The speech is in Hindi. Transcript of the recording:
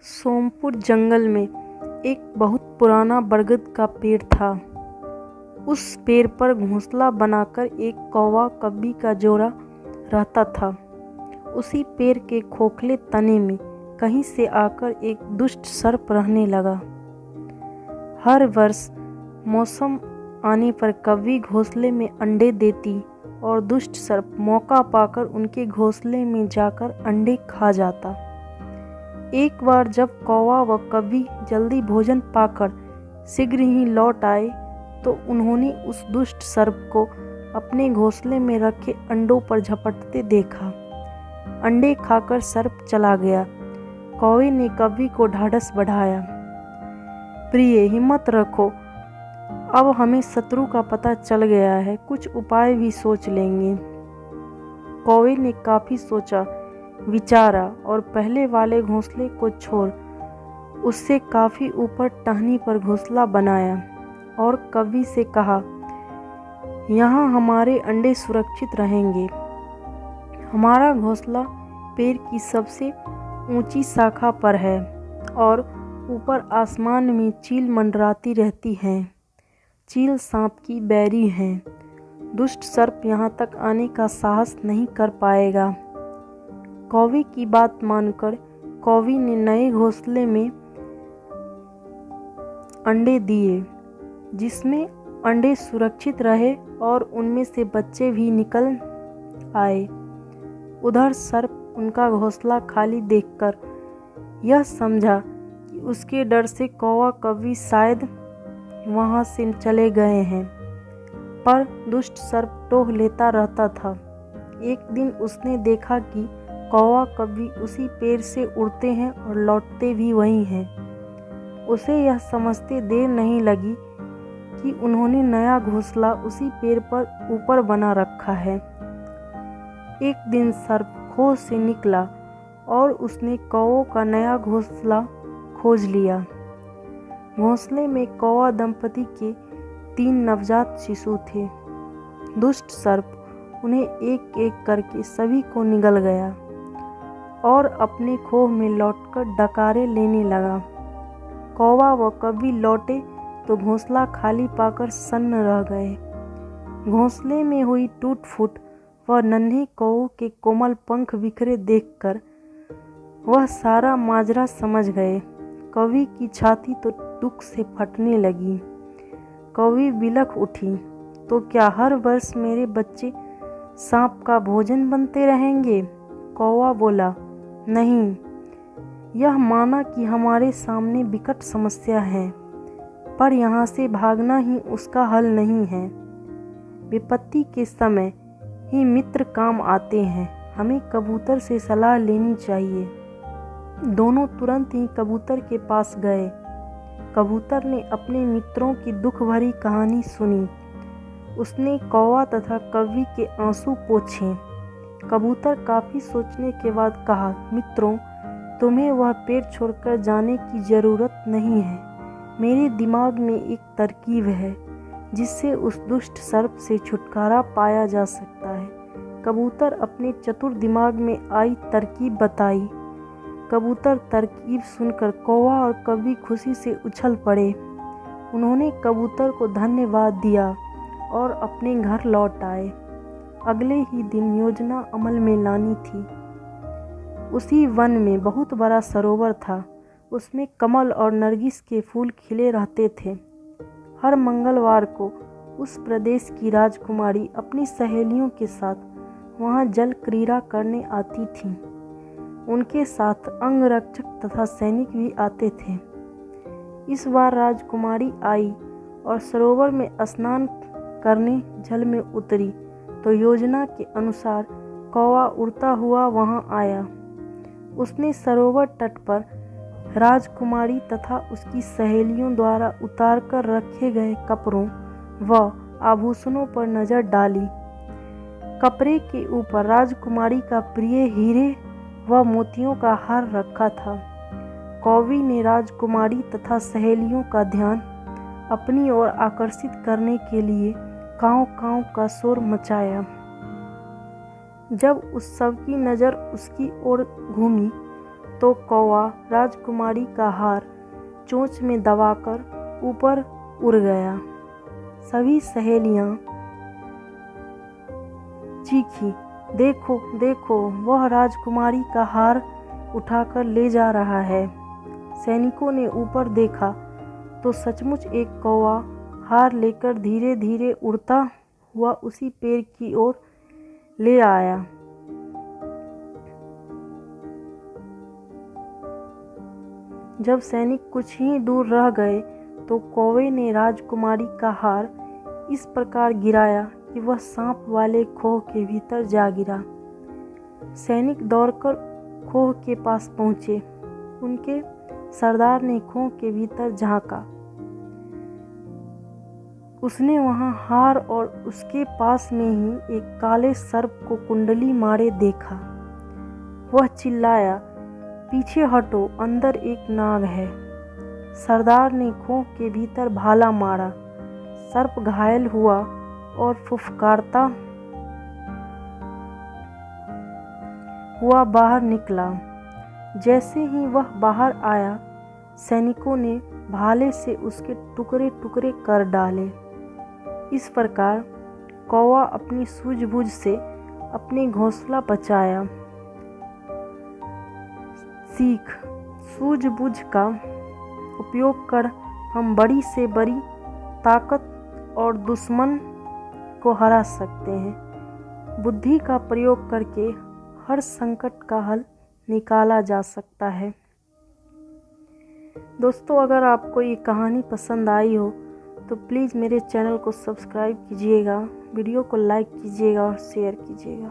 सोमपुर जंगल में एक बहुत पुराना बरगद का पेड़ था। उस पेड़ पर घोंसला बनाकर एक कौवा कव्वी का जोड़ा रहता था। उसी पेड़ के खोखले तने में कहीं से आकर एक दुष्ट सर्प रहने लगा। हर वर्ष मौसम आने पर कव्वी घोंसले में अंडे देती और दुष्ट सर्प मौका पाकर उनके घोंसले में जाकर अंडे खा जाता। एक बार जब कौवा व कव्वी जल्दी भोजन पाकर शीघ्र ही लौट आए तो उन्होंने उस दुष्ट सर्प को अपने घोंसले में रखे अंडों पर झपटते देखा। अंडे खाकर सर्प चला गया। कौवे ने कव्वी को ढाढ़स बढ़ाया। प्रिय, हिम्मत रखो, अब हमें शत्रु का पता चल गया है, कुछ उपाय भी सोच लेंगे। कौवे ने काफी सोचा विचारा और पहले वाले घोंसले को छोड़ उससे काफी ऊपर टहनी पर घोंसला बनाया और कव्वी से कहा, यहाँ हमारे अंडे सुरक्षित रहेंगे। हमारा घोंसला पेड़ की सबसे ऊंची शाखा पर है और ऊपर आसमान में चील मंडराती रहती हैं। चील सांप की बैरी हैं। दुष्ट सर्प यहाँ तक आने का साहस नहीं कर पाएगा। कौवे की बात मानकर कौवी ने नए घोंसले में अंडे दिए, जिसमें अंडे सुरक्षित रहे और उनमें से बच्चे भी निकल आए। उधर सर्प उनका घोंसला खाली देखकर यह समझा कि उसके डर से कौवा कव्वी शायद वहां से चले गए हैं, पर दुष्ट सर्प टोह लेता रहता था। एक दिन उसने देखा कि कौवा कव्वी उसी पेड़ से उड़ते हैं और लौटते भी वही हैं। उसे यह समझते देर नहीं लगी कि उन्होंने नया घोंसला उसी पेड़ पर ऊपर बना रखा है। एक दिन सर्प खोह से निकला और उसने कौवों का नया घोंसला खोज लिया। घोंसले में कौवा दंपति के 3 नवजात शिशु थे। दुष्ट सर्प उन्हें एक एक करके सभी को निगल गया और अपने खोह में लौटकर डकारे लेने लगा। कौवा व कव्वी लौटे तो घोंसला खाली पाकर सन्न रह गए। घोंसले में हुई टूट फूट व नन्हे कौवों के कोमल पंख बिखरे देखकर वह सारा माजरा समझ गए। कव्वी की छाती तो दुख से फटने लगी। कव्वी बिलख उठी, तो क्या हर वर्ष मेरे बच्चे सांप का भोजन बनते रहेंगे? कौवा बोला, नहीं, यह माना कि हमारे सामने विकट समस्या है, पर यहाँ से भागना ही उसका हल नहीं है। विपत्ति के समय ही मित्र काम आते हैं। हमें कबूतर से सलाह लेनी चाहिए। दोनों तुरंत ही कबूतर के पास गए। कबूतर ने अपने मित्रों की दुख भरी कहानी सुनी। उसने कौवा तथा कव्वी के आंसू पोंछे। कबूतर काफी सोचने के बाद कहा, मित्रों, तुम्हें वह पेड़ छोड़कर जाने की जरूरत नहीं है। मेरे दिमाग में एक तरकीब है जिससे उस दुष्ट सर्प से छुटकारा पाया जा सकता है। कबूतर अपने चतुर दिमाग में आई तरकीब बताई। कबूतर तरकीब सुनकर कौवा और कव्वी खुशी से उछल पड़े। उन्होंने कबूतर को धन्यवाद दिया और अपने घर लौट आए। अगले ही दिन योजना अमल में लानी थी। उसी वन में बहुत बड़ा सरोवर था। उसमें कमल और नरगिस के फूल खिले रहते थे। हर मंगलवार को उस प्रदेश की राजकुमारी अपनी सहेलियों के साथ वहां जल क्रीड़ा करने आती थीं। उनके साथ अंगरक्षक तथा सैनिक भी आते थे। इस बार राजकुमारी आई और सरोवर में स्नान करने जल में उतरी तो योजना के अनुसार कौवा उड़ता हुआ वहां आया। उसने सरोवर तट पर राजकुमारी तथा उसकी सहेलियों द्वारा उतार कर रखे गए कपड़ों व आभूषणों पर नजर डाली। कपड़े के ऊपर राजकुमारी का प्रिय हीरे व मोतियों का हार रखा था। कौवी ने राजकुमारी तथा सहेलियों का ध्यान अपनी ओर आकर्षित करने के लिए कांव कांव का शोर मचाया। जब उस सब की नज़र उसकी ओर घूमी तो कौवा राजकुमारी का हार चोंच में दबाकर ऊपर उड़ गया। सभी सहेलियां चीखी, देखो देखो, वह राजकुमारी का हार उठाकर ले जा रहा है। सैनिकों ने ऊपर देखा तो सचमुच एक कौवा हार लेकर धीरे धीरे उड़ता हुआ उसी पेड़ की ओर ले आया। जब सैनिक कुछ ही दूर रह गए तो कौवे ने राजकुमारी का हार इस प्रकार गिराया कि वह सांप वाले खोह के भीतर जा गिरा। सैनिक दौड़कर खोह के पास पहुँचे। उनके सरदार ने खोह के भीतर झांका। उसने वहां हार और उसके पास में ही एक काले सर्प को कुंडली मारे देखा। वह चिल्लाया, पीछे हटो, अंदर एक नाग है। सरदार ने खोह के भीतर भाला मारा। सर्प घायल हुआ और फुफकारता हुआ बाहर निकला। जैसे ही वह बाहर आया, सैनिकों ने भाले से उसके टुकड़े टुकड़े कर डाले। इस प्रकार कौवा अपनी सूझबूझ से अपनी घोंसला बचाया। सीख, सूझबूझ का उपयोग कर हम बड़ी से बड़ी ताकत और दुश्मन को हरा सकते हैं। बुद्धि का प्रयोग करके हर संकट का हल निकाला जा सकता है। दोस्तों, अगर आपको ये कहानी पसंद आई हो तो प्लीज़ मेरे चैनल को सब्सक्राइब कीजिएगा, वीडियो को लाइक कीजिएगा और शेयर कीजिएगा।